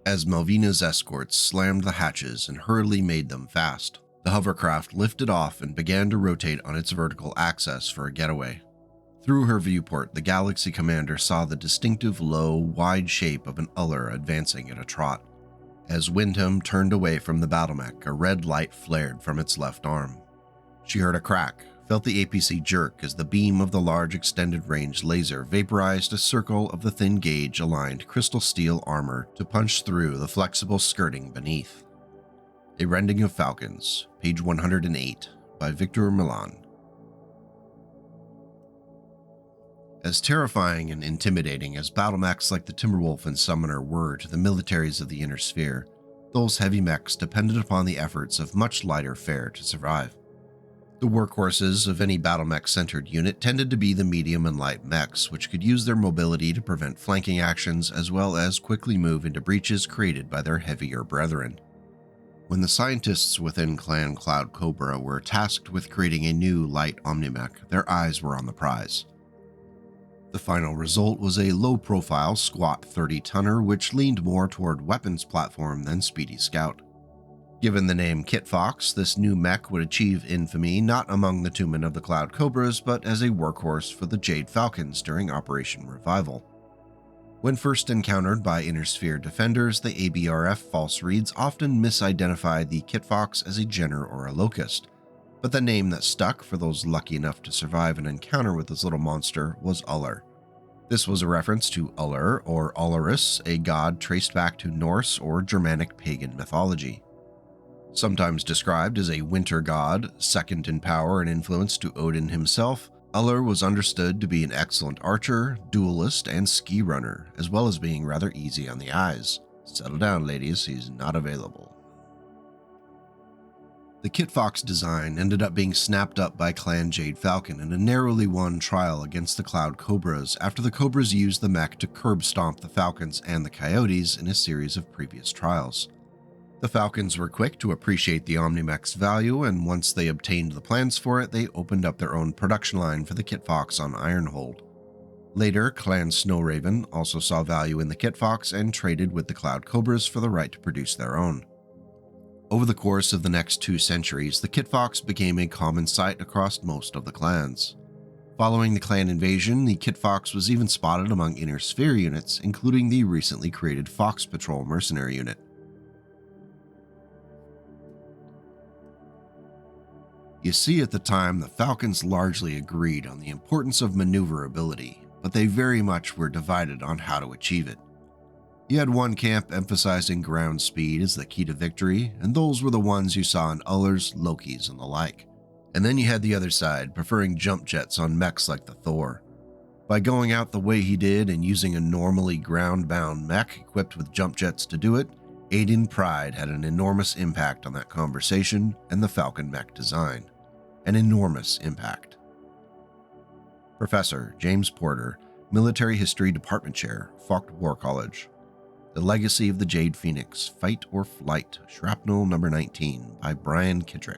as Malvina's escorts slammed the hatches and hurriedly made them fast. The hovercraft lifted off and began to rotate on its vertical axis for a getaway. Through her viewport, the Galaxy Commander saw the distinctive low, wide shape of an Uller advancing at a trot. As Wyndham turned away from the battlemech, a red light flared from its left arm. She heard a crack, felt the APC jerk as the beam of the large extended-range laser vaporized a circle of the thin gauge-aligned crystal steel armor to punch through the flexible skirting beneath. A Rending of Falcons, page 108, by Victor Milan. As terrifying and intimidating as battlemechs like the Timberwolf and Summoner were to the militaries of the Inner Sphere, those heavy mechs depended upon the efforts of much lighter fare to survive. The workhorses of any battlemech-centered unit tended to be the medium and light mechs, which could use their mobility to prevent flanking actions as well as quickly move into breaches created by their heavier brethren. When the scientists within Clan Cloud Cobra were tasked with creating a new light omnimech, their eyes were on the prize. The final result was a low-profile, squat 30-tonner which leaned more toward weapons platform than speedy scout. Given the name Kit Fox, this new mech would achieve infamy not among the two men of the Cloud Cobras, but as a workhorse for the Jade Falcons during Operation Revival. When first encountered by Inner Sphere defenders, the ABRF false reads often misidentified the Kit Fox as a Jenner or a Locust, but the name that stuck for those lucky enough to survive an encounter with this little monster was Uller. This was a reference to Uller or Ullerus, a god traced back to Norse or Germanic pagan mythology. Sometimes described as a winter god, second in power and influence to Odin himself, Uller was understood to be an excellent archer, duelist, and ski runner, as well as being rather easy on the eyes. Settle down, ladies, he's not available. The Kit Fox design ended up being snapped up by Clan Jade Falcon in a narrowly won trial against the Cloud Cobras after the Cobras used the mech to curb stomp the Falcons and the Coyotes in a series of previous trials. The Falcons were quick to appreciate the Omnimech's value, and once they obtained the plans for it, they opened up their own production line for the Kit Fox on Ironhold. Later, Clan Snowraven also saw value in the Kit Fox and traded with the Cloud Cobras for the right to produce their own. Over the course of the next 2 centuries, the Kit Fox became a common sight across most of the clans. Following the clan invasion, the Kit Fox was even spotted among Inner Sphere units, including the recently created Fox Patrol mercenary unit. You see, at the time, the Falcons largely agreed on the importance of maneuverability, but they very much were divided on how to achieve it. You had one camp emphasizing ground speed as the key to victory, and those were the ones you saw in Ullers, Lokis, and the like. And then you had the other side, preferring jump jets on mechs like the Thor. By going out the way he did and using a normally ground-bound mech equipped with jump jets to do it, Aiden Pride had an enormous impact on that conversation and the Falcon mech design. An enormous impact. Professor James Porter, Military History Department Chair, Falk War College. The Legacy of the Jade Phoenix, Fight or Flight, Shrapnel number 19, by Brian Kittrick.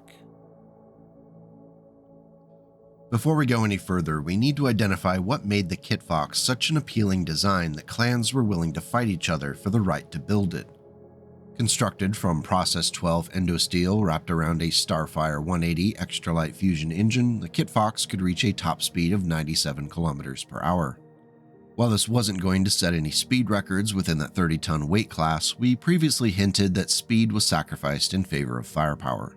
Before we go any further, we need to identify what made the Kit Fox such an appealing design that clans were willing to fight each other for the right to build it. Constructed from Process 12 endosteel wrapped around a Starfire 180 extra light fusion engine, the Kit Fox could reach a top speed of 97 km per hour. While this wasn't going to set any speed records within that 30-ton weight class, we previously hinted that speed was sacrificed in favor of firepower.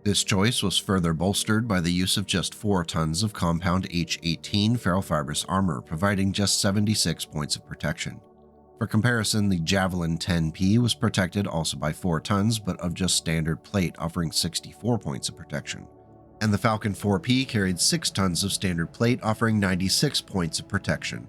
This choice was further bolstered by the use of just 4 tons of compound H-18 ferrofibrous armor, providing just 76 points of protection. For comparison, the Javelin 10P was protected also by 4 tons, but of just standard plate, offering 64 points of protection. And the Falcon 4P carried 6 tons of standard plate, offering 96 points of protection.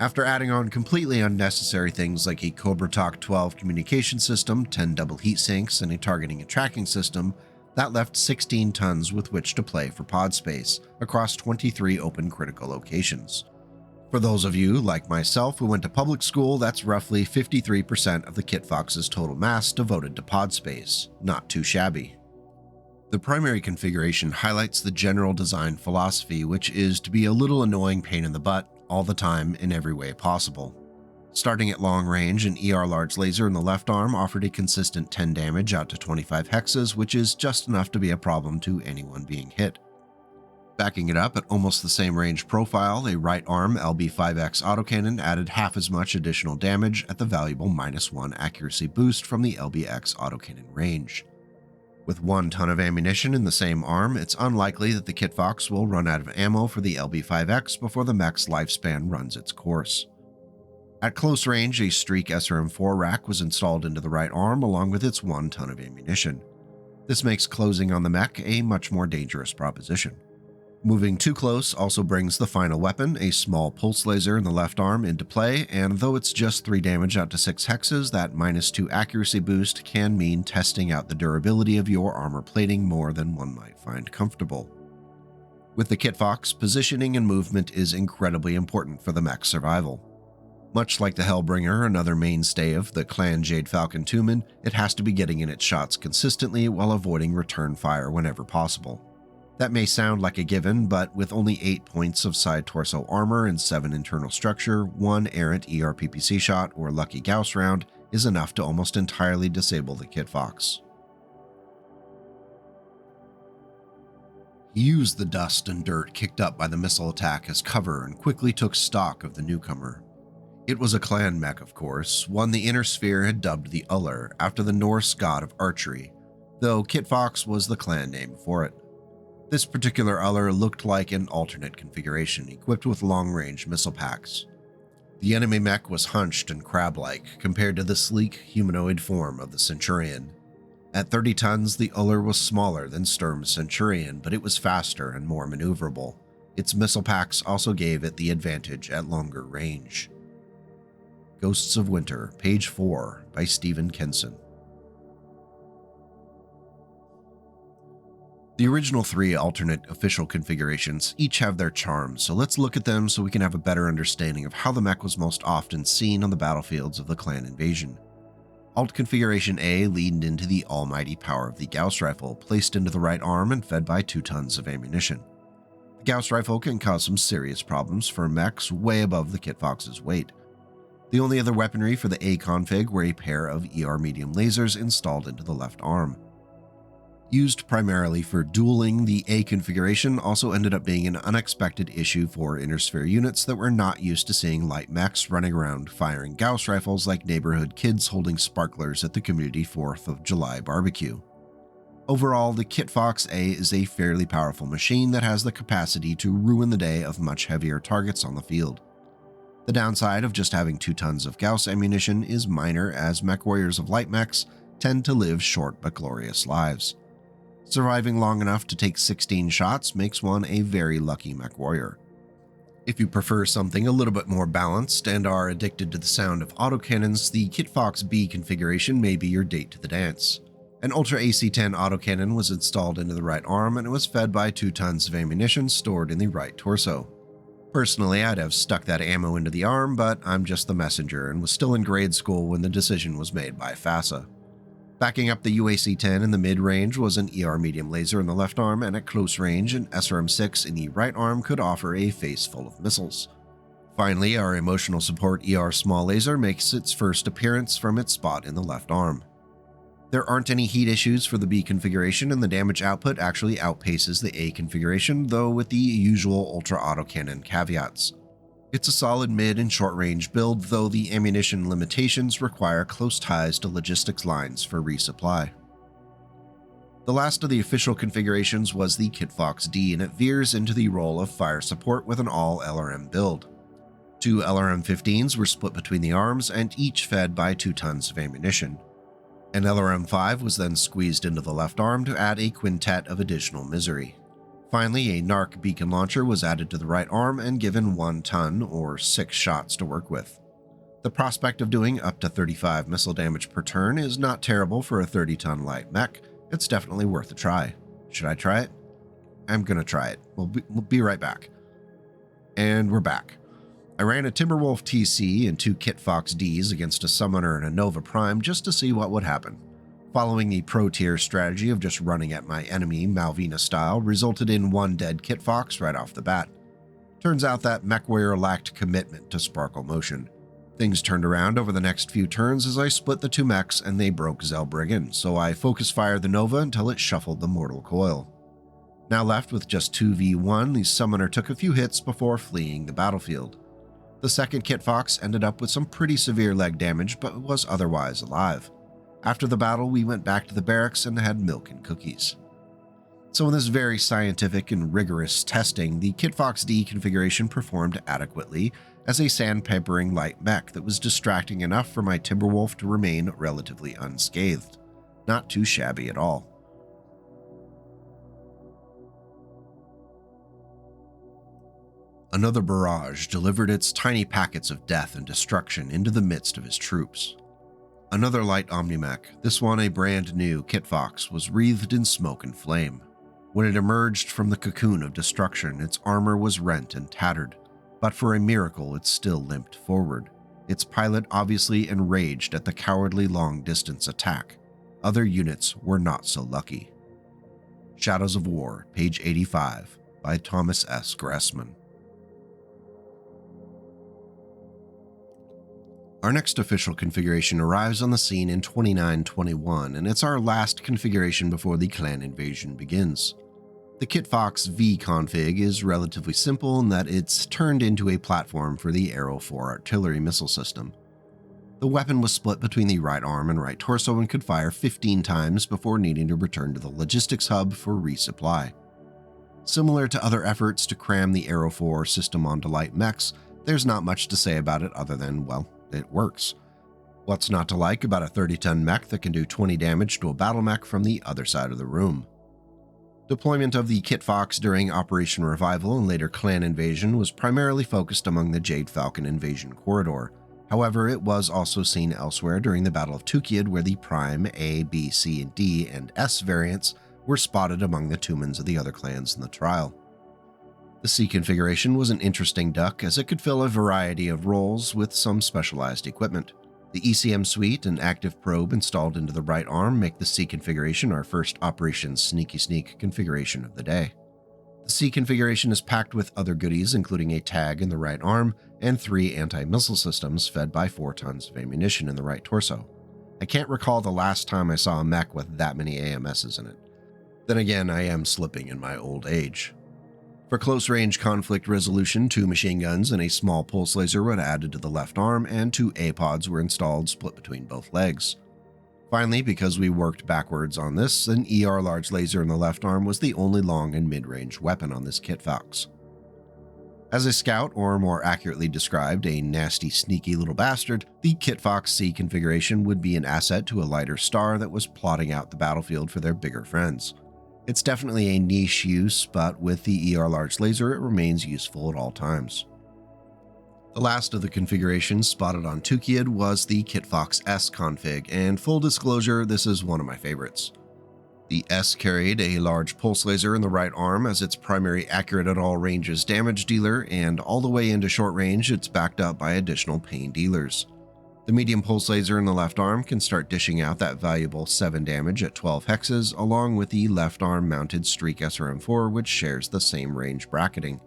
After adding on completely unnecessary things like a Cobra Talk 12 communication system, 10 double heat sinks, and a targeting and tracking system, that left 16 tons with which to play for pod space across 23 open critical locations. For those of you, like myself, who went to public school, that's roughly 53% of the Kit Fox's total mass devoted to pod space. Not too shabby. The primary configuration highlights the general design philosophy, which is to be a little annoying pain in the butt all the time in every way possible. Starting at long range, an ER large laser in the left arm offered a consistent 10 damage out to 25 hexes, which is just enough to be a problem to anyone being hit. Backing it up at almost the same range profile, a right arm LB5X autocannon added half as much additional damage at the valuable -1 accuracy boost from the LBX autocannon range. With 1 ton of ammunition in the same arm, it's unlikely that the Kit Fox will run out of ammo for the LB5X before the mech's lifespan runs its course. At close range, a Streak SRM-4 rack was installed into the right arm along with its 1 ton of ammunition. This makes closing on the mech a much more dangerous proposition. Moving too close also brings the final weapon, a small pulse laser in the left arm, into play, and though it's just 3 damage out to 6 hexes, that -2 accuracy boost can mean testing out the durability of your armor plating more than one might find comfortable. With the Kit Fox, positioning and movement is incredibly important for the mech's survival. Much like the Hellbringer, another mainstay of the Clan Jade Falcon Tumen, it has to be getting in its shots consistently while avoiding return fire whenever possible. That may sound like a given, but with only 8 points of side torso armor and 7 internal structure, 1 errant ERPPC shot or lucky Gauss round is enough to almost entirely disable the Kit Fox. He used the dust and dirt kicked up by the missile attack as cover and quickly took stock of the newcomer. It was a clan mech, of course, one the Inner Sphere had dubbed the Uller after the Norse god of archery, though Kit Fox was the clan name for it. This particular Uller looked like an alternate configuration, equipped with long-range missile packs. The enemy mech was hunched and crab-like compared to the sleek humanoid form of the Centurion. At 30 tons, the Uller was smaller than Sturm's Centurion, but it was faster and more maneuverable. Its missile packs also gave it the advantage at longer range. Ghosts of Winter, page 4, by Stephen Kenson. The original 3 alternate official configurations each have their charms, so let's look at them so we can have a better understanding of how the mech was most often seen on the battlefields of the clan invasion. Alt Configuration A leaned into the almighty power of the Gauss rifle, placed into the right arm and fed by 2 tons of ammunition. The Gauss rifle can cause some serious problems for mechs way above the Kit Fox's weight. The only other weaponry for the A config were a pair of ER medium lasers installed into the left arm. Used primarily for dueling, the A configuration also ended up being an unexpected issue for Inner Sphere units that were not used to seeing light mechs running around firing Gauss rifles like neighborhood kids holding sparklers at the community 4th of July barbecue. Overall, the Kit Fox A is a fairly powerful machine that has the capacity to ruin the day of much heavier targets on the field. The downside of just having 2 tons of Gauss ammunition is minor, as mech warriors of light mechs tend to live short but glorious lives. Surviving long enough to take 16 shots makes one a very lucky mech warrior. If you prefer something a little bit more balanced and are addicted to the sound of autocannons, the Kit Fox B configuration may be your date to the dance. An Ultra AC-10 autocannon was installed into the right arm and it was fed by 2 tons of ammunition stored in the right torso. Personally, I'd have stuck that ammo into the arm, but I'm just the messenger and was still in grade school when the decision was made by FASA. Backing up the UAC-10 in the mid-range was an ER medium laser in the left arm, and at close range, an SRM-6 in the right arm could offer a face full of missiles. Finally, our emotional support ER small laser makes its first appearance from its spot in the left arm. There aren't any heat issues for the B configuration, and the damage output actually outpaces the A configuration, though with the usual ultra autocannon caveats. It's a solid mid and short range build, though the ammunition limitations require close ties to logistics lines for resupply. The last of the official configurations was the Kit Fox D, and it veers into the role of fire support with an all LRM build. 2 LRM-15s were split between the arms and each fed by 2 tons of ammunition. An LRM-5 was then squeezed into the left arm to add a quintet of additional misery. Finally, a NARC beacon launcher was added to the right arm and given 1 ton or 6 shots to work with. The prospect of doing up to 35 missile damage per turn is not terrible for a 30-ton light mech. It's definitely worth a try. Should I try it? I'm gonna try it. We'll be right back. And we're back. I ran a Timberwolf TC and 2 Kit Fox Ds against a Summoner and a Nova Prime just to see what would happen. Following the pro-tier strategy of just running at my enemy Malvina style resulted in 1 dead Kit Fox right off the bat. Turns out that mech warrior lacked commitment to sparkle motion. Things turned around over the next few turns as I split the two mechs and they broke Zellbriggen, so I focus fired the Nova until it shuffled the Mortal Coil. Now left with just 2v1, the Summoner took a few hits before fleeing the battlefield. The second Kit Fox ended up with some pretty severe leg damage, but was otherwise alive. After the battle, we went back to the barracks and had milk and cookies. So in this very scientific and rigorous testing, the Kit Fox D configuration performed adequately as a sandpapering light mech that was distracting enough for my Timberwolf to remain relatively unscathed. Not too shabby at all. Another barrage delivered its tiny packets of death and destruction into the midst of his troops. Another light Omnimech, this one a brand new Kit Fox, was wreathed in smoke and flame. When it emerged from the cocoon of destruction, its armor was rent and tattered, but for a miracle it still limped forward, its pilot obviously enraged at the cowardly long-distance attack. Other units were not so lucky. Shadows of War, page 85, by Thomas S. Gressman. Our next official configuration arrives on the scene in 2921, and it's our last configuration before the clan invasion begins. The Kit Fox V config is relatively simple in that it's turned into a platform for the Arrow 4 artillery missile system. The weapon was split between the right arm and right torso and could fire 15 times before needing to return to the logistics hub for resupply. Similar to other efforts to cram the Arrow 4 system onto light mechs, there's not much to say about it other than, well, it works. What's not to like about a 30-ton mech that can do 20 damage to a battle mech from the other side of the room? Deployment of the Kit Fox during Operation Revival and later clan invasion was primarily focused among the Jade Falcon invasion corridor. However, it was also seen elsewhere during the Battle of Tukayyid, where the Prime, A, B, C, D, and S variants were spotted among the Tumans of the other clans in the trial. The C configuration was an interesting duck as it could fill a variety of roles with some specialized equipment. The ECM suite and active probe installed into the right arm make the C configuration our first Operation Sneaky Sneak configuration of the day. The C configuration is packed with other goodies, including a tag in the right arm and 3 anti-missile systems fed by 4 tons of ammunition in the right torso. I can't recall the last time I saw a mech with that many AMSs in it. Then again, I am slipping in my old age. For close-range conflict resolution, 2 machine guns and a small pulse laser were added to the left arm, and 2 A-pods were installed split between both legs. Finally, because we worked backwards on this, an ER large laser in the left arm was the only long and mid-range weapon on this Kit Fox. As a scout, or more accurately described, a nasty sneaky little bastard, the Kit Fox C configuration would be an asset to a lighter star that was plotting out the battlefield for their bigger friends. It's definitely a niche use, but with the ER large laser it remains useful at all times. The last of the configurations spotted on Tukayyid was the Kit Fox S config, and full disclosure, this is one of my favorites. The S carried a large pulse laser in the right arm as its primary accurate at all ranges damage dealer, and all the way into short range it's backed up by additional pain dealers. The medium pulse laser in the left arm can start dishing out that valuable 7 damage at 12 hexes, along with the left arm mounted Streak SRM4, which shares the same range bracketing.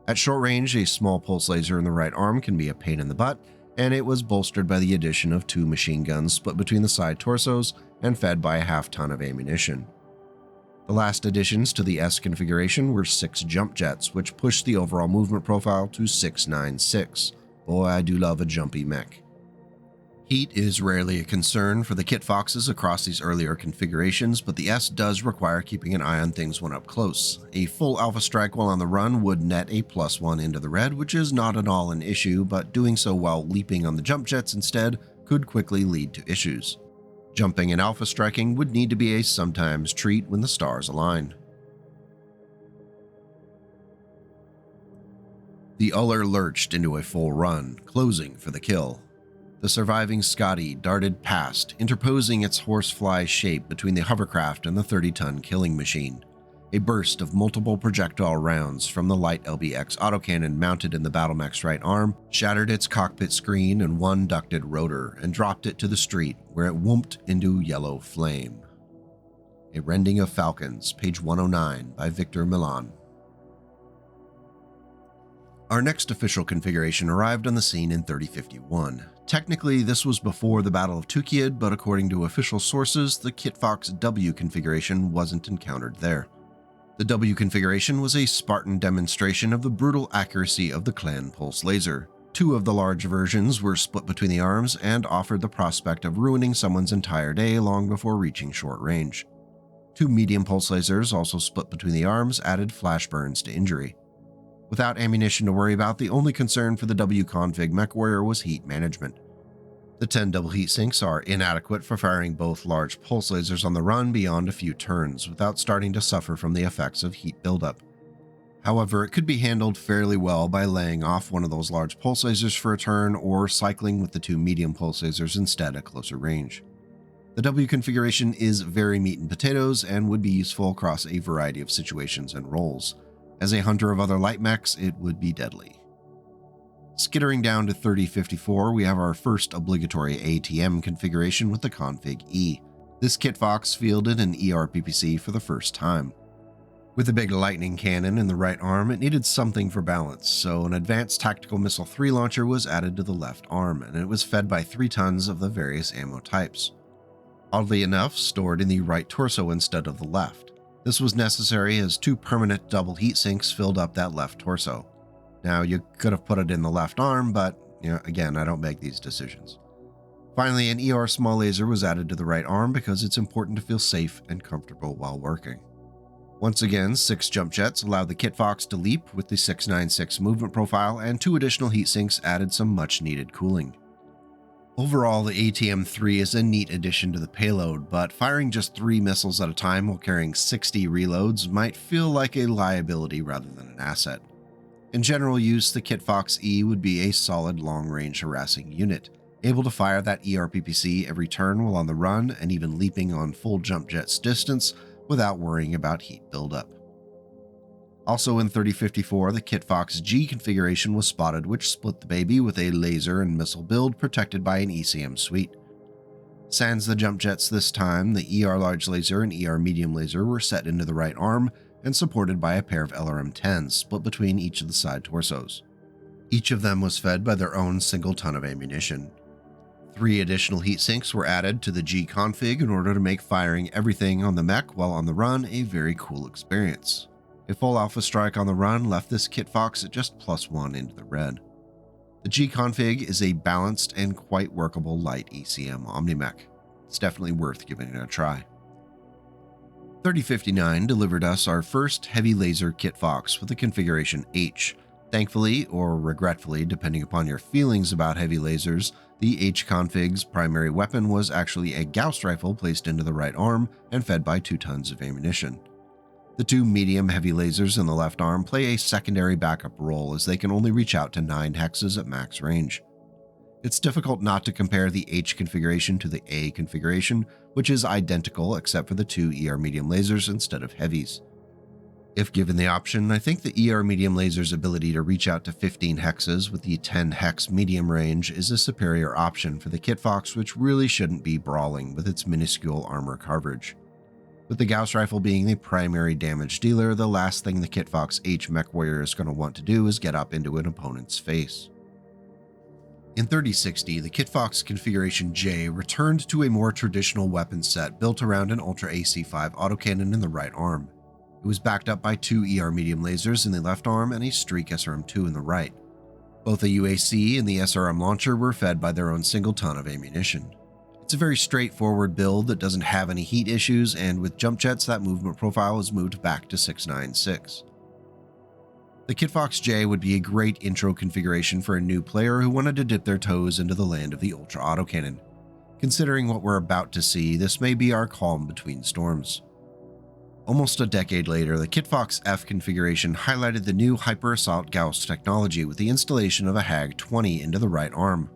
At short range, a small pulse laser in the right arm can be a pain in the butt, and it was bolstered by the addition of 2 machine guns split between the side torsos and fed by a half-ton of ammunition. The last additions to the S configuration were 6 jump jets, which pushed the overall movement profile to 696. Boy, I do love a jumpy mech. Heat is rarely a concern for the Kit Foxes across these earlier configurations, but the S does require keeping an eye on things when up close. A full Alpha Strike while on the run would net a +1 into the red, which is not at all an issue, but doing so while leaping on the jump jets instead could quickly lead to issues. Jumping and Alpha Striking would need to be a sometimes treat when the stars align. The Uller lurched into a full run, closing for the kill. The surviving Scotty darted past, interposing its horsefly shape between the hovercraft and the 30-ton killing machine. A burst of multiple projectile rounds from the light LBX autocannon mounted in the battlemech's right arm shattered its cockpit screen and one ducted rotor and dropped it to the street, where it whooped into yellow flame. A Rending of Falcons, page 109, by Victor Milan. Our next official configuration arrived on the scene in 3051. Technically, this was before the Battle of Tukayyid, but according to official sources, the Kitfox W configuration wasn't encountered there. The W configuration was a Spartan demonstration of the brutal accuracy of the clan pulse laser. Two of the large versions were split between the arms and offered the prospect of ruining someone's entire day long before reaching short range. Two medium pulse lasers, also split between the arms, added flash burns to injury. Without ammunition to worry about, the only concern for the W config Mechwarrior was heat management. The 10 double heat sinks are inadequate for firing both large pulse lasers on the run beyond a few turns without starting to suffer from the effects of heat buildup. However, it could be handled fairly well by laying off one of those large pulse lasers for a turn or cycling with the two medium pulse lasers instead at closer range. The W configuration is very meat and potatoes and would be useful across a variety of situations and roles. As a hunter of other light mechs, it would be deadly. Skittering down to 3054, we have our first obligatory ATM configuration with the config E. This Kitfox fielded an ERPPC for the first time. With a big lightning cannon in the right arm, it needed something for balance, so an advanced tactical missile 3 launcher was added to the left arm, and it was fed by 3 tons of the various ammo types. Oddly enough, stored in the right torso instead of the left. This was necessary as 2 permanent double heat sinks filled up that left torso. Now, you could have put it in the left arm, but, again, I don't make these decisions. Finally, an ER small laser was added to the right arm because it's important to feel safe and comfortable while working. Once again, 6 jump jets allowed the Kitfox to leap with the 696 movement profile, and 2 additional heat sinks added some much-needed cooling. Overall, the ATM-3 is a neat addition to the payload, but firing just 3 missiles at a time while carrying 60 reloads might feel like a liability rather than an asset. In general use, the Kitfox E would be a solid long-range harassing unit, able to fire that ERPPC every turn while on the run and even leaping on full jump jet's distance without worrying about heat buildup. Also in 3054, the Kitfox G configuration was spotted, which split the baby with a laser and missile build protected by an ECM suite. Sans the jump jets this time, the ER large laser and ER medium laser were set into the right arm and supported by a pair of LRM-10s split between each of the side torsos. Each of them was fed by their own single ton of ammunition. 3 additional heat sinks were added to the G config in order to make firing everything on the mech while on the run a very cool experience. A full alpha strike on the run left this Kitfox at just +1 into the red. The G config is a balanced and quite workable light ECM Omnimech. It's definitely worth giving it a try. 3059 delivered us our first heavy laser Kitfox with the configuration H. Thankfully, or regretfully, depending upon your feelings about heavy lasers, the H config's primary weapon was actually a Gauss rifle placed into the right arm and fed by 2 tons of ammunition. The 2 medium heavy lasers in the left arm play a secondary backup role as they can only reach out to 9 hexes at max range. It's difficult not to compare the H configuration to the A configuration, which is identical except for the 2 ER medium lasers instead of heavies. If given the option, I think the ER medium laser's ability to reach out to 15 hexes with the 10 hex medium range is a superior option for the Kitfox, which really shouldn't be brawling with its minuscule armor coverage. With the Gauss rifle being the primary damage dealer, the last thing the Kitfox H Mechwarrior is going to want to do is get up into an opponent's face. In 3060, the Kitfox Configuration J returned to a more traditional weapon set built around an Ultra AC-5 autocannon in the right arm. It was backed up by 2 ER medium lasers in the left arm and a Streak SRM-2 in the right. Both the UAC and the SRM launcher were fed by their own single ton of ammunition. It's a very straightforward build that doesn't have any heat issues, and with jump jets that movement profile is moved back to 696. The Kitfox J would be a great intro configuration for a new player who wanted to dip their toes into the land of the Ultra autocannon. Considering what we're about to see, this may be our calm between storms. Almost a decade later, the Kitfox F configuration highlighted the new Hyper Assault Gauss technology with the installation of a HAG-20 into the right arm.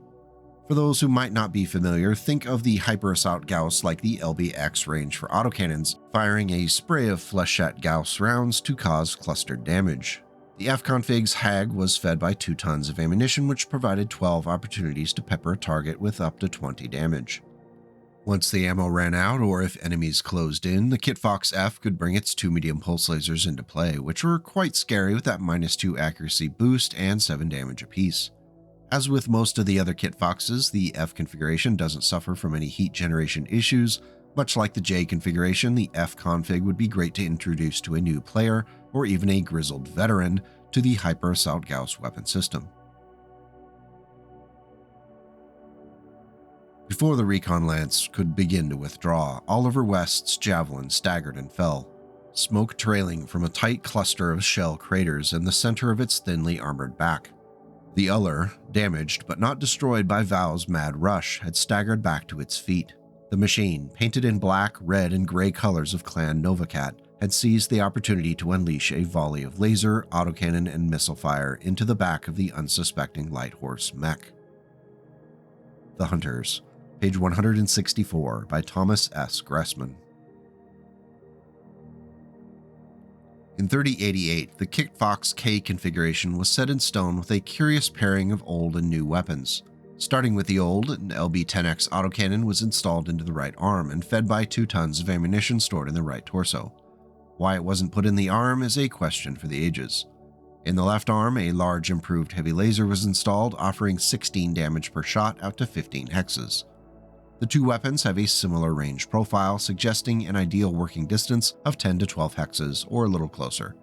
For those who might not be familiar, think of the Hyper Assault Gauss like the LBX range for autocannons, firing a spray of flechette Gauss rounds to cause clustered damage. The F-config's HAG was fed by 2 tons of ammunition, which provided 12 opportunities to pepper a target with up to 20 damage. Once the ammo ran out, or if enemies closed in, the Kitfox F could bring its 2 medium pulse lasers into play, which were quite scary with that -2 accuracy boost and 7 damage apiece. As with most of the other Kitfoxes, the F configuration doesn't suffer from any heat generation issues. Much like the J configuration, the F config would be great to introduce to a new player, or even a grizzled veteran, to the Hyper Assault Gauss weapon system. Before the recon lance could begin to withdraw, Oliver West's javelin staggered and fell, smoke trailing from a tight cluster of shell craters in the center of its thinly armored back. The Uller, damaged but not destroyed by Val's mad rush, had staggered back to its feet. The machine, painted in black, red, and gray colors of Clan Novacat, had seized the opportunity to unleash a volley of laser, autocannon, and missile fire into the back of the unsuspecting light horse mech. The Hunters, page 164, by Thomas S. Gressman. In 3088, the Kitfox K configuration was set in stone with a curious pairing of old and new weapons. Starting with the old, an LB-10X autocannon was installed into the right arm and fed by 2 tons of ammunition stored in the right torso. Why it wasn't put in the arm is a question for the ages. In the left arm, a large improved heavy laser was installed, offering 16 damage per shot out to 15 hexes. The 2 weapons have a similar range profile, suggesting an ideal working distance of 10 to 12 hexes, or a little closer.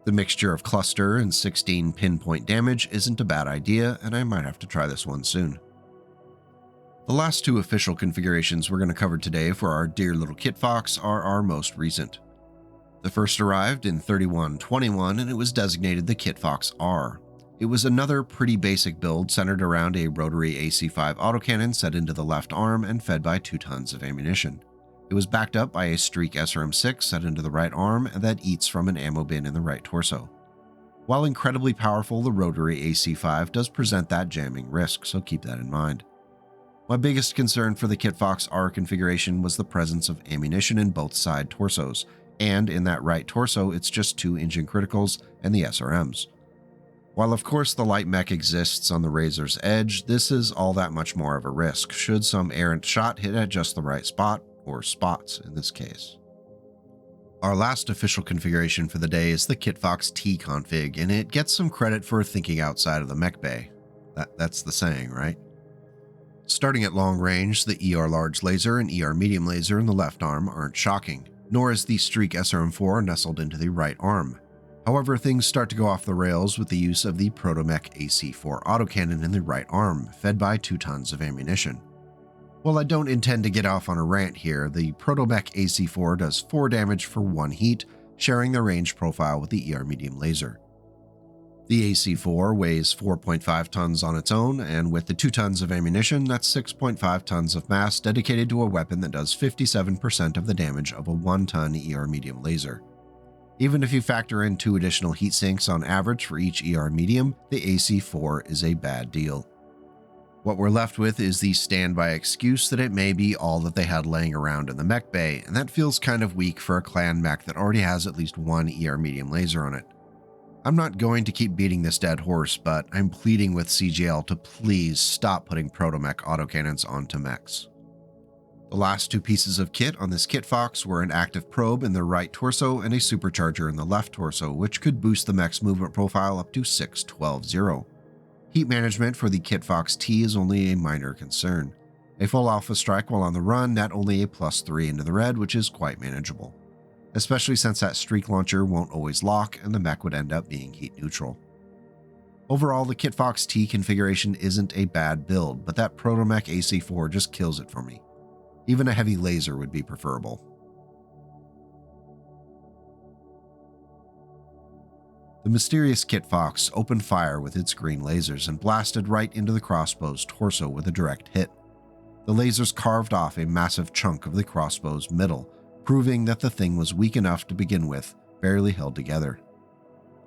The mixture of cluster and 16 pinpoint damage isn't a bad idea, and I might have to try this one soon. The last 2 official configurations we're going to cover today for our dear little Kitfox are our most recent. The first arrived in 3121, and it was designated the Kitfox R. It was another pretty basic build centered around a rotary AC-5 autocannon set into the left arm and fed by 2 tons of ammunition. It was backed up by a Streak SRM-6 set into the right arm that eats from an ammo bin in the right torso. While incredibly powerful, the rotary AC-5 does present that jamming risk, so keep that in mind. My biggest concern for the Kitfox R configuration was the presence of ammunition in both side torsos, and in that right torso it's just 2 engine criticals and the SRMs. While of course the light mech exists on the razor's edge, this is all that much more of a risk should some errant shot hit at just the right spot, or spots in this case. Our last official configuration for the day is the Kitfox T config, and it gets some credit for thinking outside of the mech bay. That's the saying, right? Starting at long range, the ER large laser and ER medium laser in the left arm aren't shocking, nor is the Streak SRM-4 nestled into the right arm. However, things start to go off the rails with the use of the Protomech AC-4 autocannon in the right arm, fed by 2 tons of ammunition. While I don't intend to get off on a rant here, the Protomech AC-4 does 4 damage for 1 heat, sharing the range profile with the ER medium laser. The AC-4 weighs 4.5 tons on its own, and with the 2 tons of ammunition, that's 6.5 tons of mass dedicated to a weapon that does 57% of the damage of a 1-ton ER medium laser. Even if you factor in 2 additional heat sinks on average for each ER medium, the AC-4 is a bad deal. What we're left with is the standby excuse that it may be all that they had laying around in the mech bay, and that feels kind of weak for a clan mech that already has at least 1 ER medium laser on it. I'm not going to keep beating this dead horse, but I'm pleading with CGL to please stop putting Protomech autocannons onto mechs. The last 2 pieces of kit on this Kitfox were an active probe in the right torso and a supercharger in the left torso, which could boost the mech's movement profile up to 612-0. Heat management for the Kitfox T is only a minor concern. A full alpha strike while on the run net only a +3 into the red, which is quite manageable, especially since that Streak launcher won't always lock and the mech would end up being heat neutral. Overall, the Kitfox T configuration isn't a bad build, but that Protomech AC-4 just kills it for me. Even a heavy laser would be preferable. The mysterious Kitfox opened fire with its green lasers and blasted right into the crossbow's torso with a direct hit. The lasers carved off a massive chunk of the crossbow's middle, proving that the thing was weak enough to begin with, barely held together.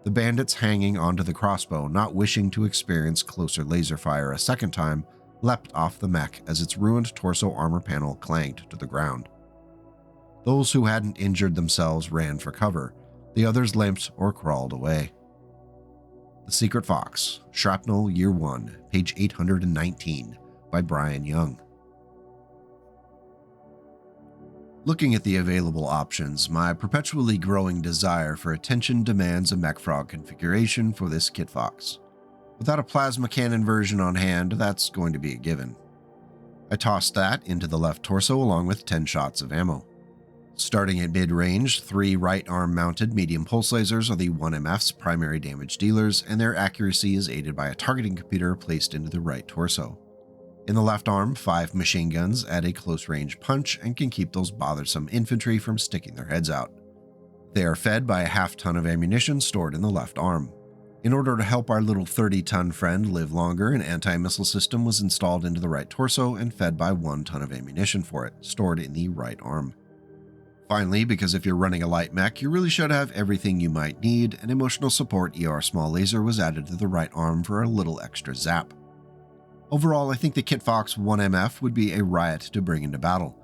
The bandits hanging onto the crossbow, not wishing to experience closer laser fire a second time, leapt off the mech as its ruined torso armor panel clanged to the ground. Those who hadn't injured themselves ran for cover, the others limped or crawled away. The Secret Fox, Shrapnel Year 1, page 819, by Brian Young. Looking at the available options, my perpetually growing desire for attention demands a Mechfrog configuration for this Kit Fox. Without a plasma cannon version on hand, that's going to be a given. I tossed that into the left torso along with 10 shots of ammo. Starting at mid-range, 3 right-arm mounted medium pulse lasers are the 1MF's primary damage dealers, and their accuracy is aided by a targeting computer placed into the right torso. In the left arm, 5 machine guns add a close-range punch and can keep those bothersome infantry from sticking their heads out. They are fed by a half-ton of ammunition stored in the left arm. In order to help our little 30-ton friend live longer, an anti-missile system was installed into the right torso and fed by 1 ton of ammunition for it, stored in the right arm. Finally, because if you're running a light mech, you really should have everything you might need, an emotional support ER small laser was added to the right arm for a little extra zap. Overall, I think the Kit Fox 1MF would be a riot to bring into battle.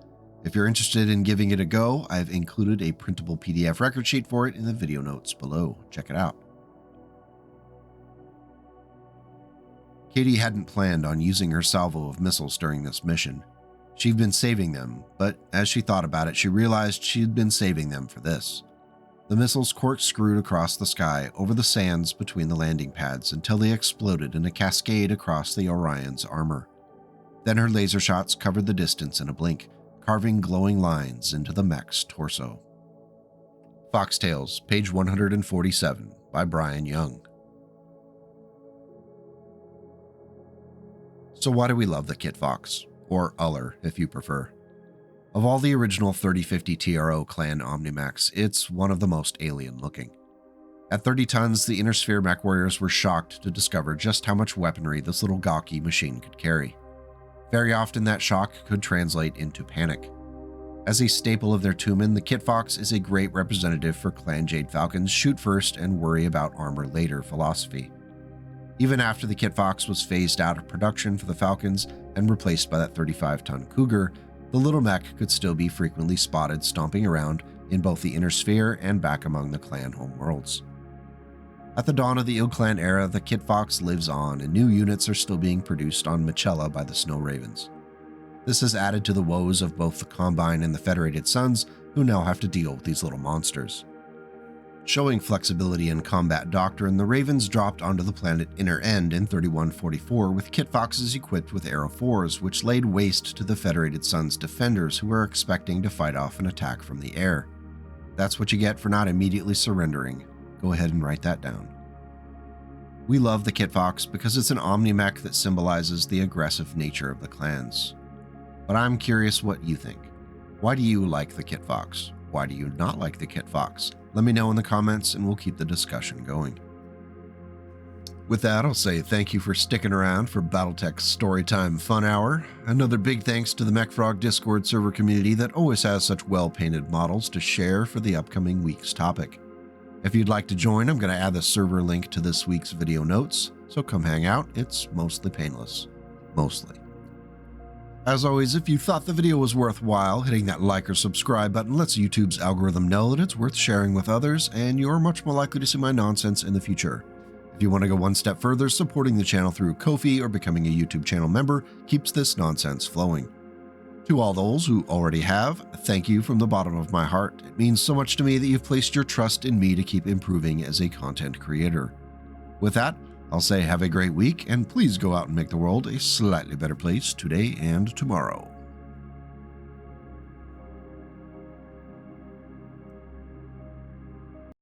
If you're interested in giving it a go, I've included a printable PDF record sheet for it in the video notes below. Check it out. Katie hadn't planned on using her salvo of missiles during this mission. She'd been saving them, but as she thought about it, she realized she'd been saving them for this. The missiles corkscrewed across the sky over the sands between the landing pads until they exploded in a cascade across the Orion's armor. Then her laser shots covered the distance in a blink, carving glowing lines into the mech's torso. Foxtails, page 147, by Brian Young. So why do we love the Kit Fox? Or Uller, if you prefer. Of all the original 3050 TRO clan Omnimax, it's one of the most alien looking. At 30 tons, the Inner Sphere mech warriors were shocked to discover just how much weaponry this little gawky machine could carry. Very often that shock could translate into panic. As a staple of their tumen, the Kit Fox is a great representative for Clan Jade Falcon's shoot first and worry about armor later philosophy. Even after the Kit Fox was phased out of production for the Falcons and replaced by that 35-ton Cougar, the little mech could still be frequently spotted stomping around in both the Inner Sphere and back among the clan homeworlds. At the dawn of the IlClan era, the Kit Fox lives on, and new units are still being produced on Mechella by the Snow Ravens. This has added to the woes of both the Combine and the Federated Sons, who now have to deal with these little monsters. Showing flexibility in combat doctrine, the Ravens dropped onto the planet Inner End in 3144 with Kit Foxes equipped with Arrow 4s, which laid waste to the Federated Sons defenders who were expecting to fight off an attack from the air. That's what you get for not immediately surrendering. Go ahead and write that down. We love the Kit Fox because it's an omni-mech that symbolizes the aggressive nature of the clans. But I'm curious what you think. Why do you like the Kit Fox? Why do you not like the Kit Fox? Let me know in the comments and we'll keep the discussion going. With that, I'll say thank you for sticking around for BattleTech's Storytime Fun Hour. Another big thanks to the MechFrog Discord server community that always has such well-painted models to share for the upcoming week's topic. If you'd like to join, I'm going to add the server link to this week's video notes, so come hang out. It's mostly painless. Mostly. As always, if you thought the video was worthwhile, hitting that like or subscribe button lets YouTube's algorithm know that it's worth sharing with others, and you're much more likely to see my nonsense in the future. If you want to go one step further, supporting the channel through Ko-fi or becoming a YouTube channel member keeps this nonsense flowing. To all those who already have, thank you from the bottom of my heart. It means so much to me that you've placed your trust in me to keep improving as a content creator. With that, I'll say have a great week, and please go out and make the world a slightly better place today and tomorrow.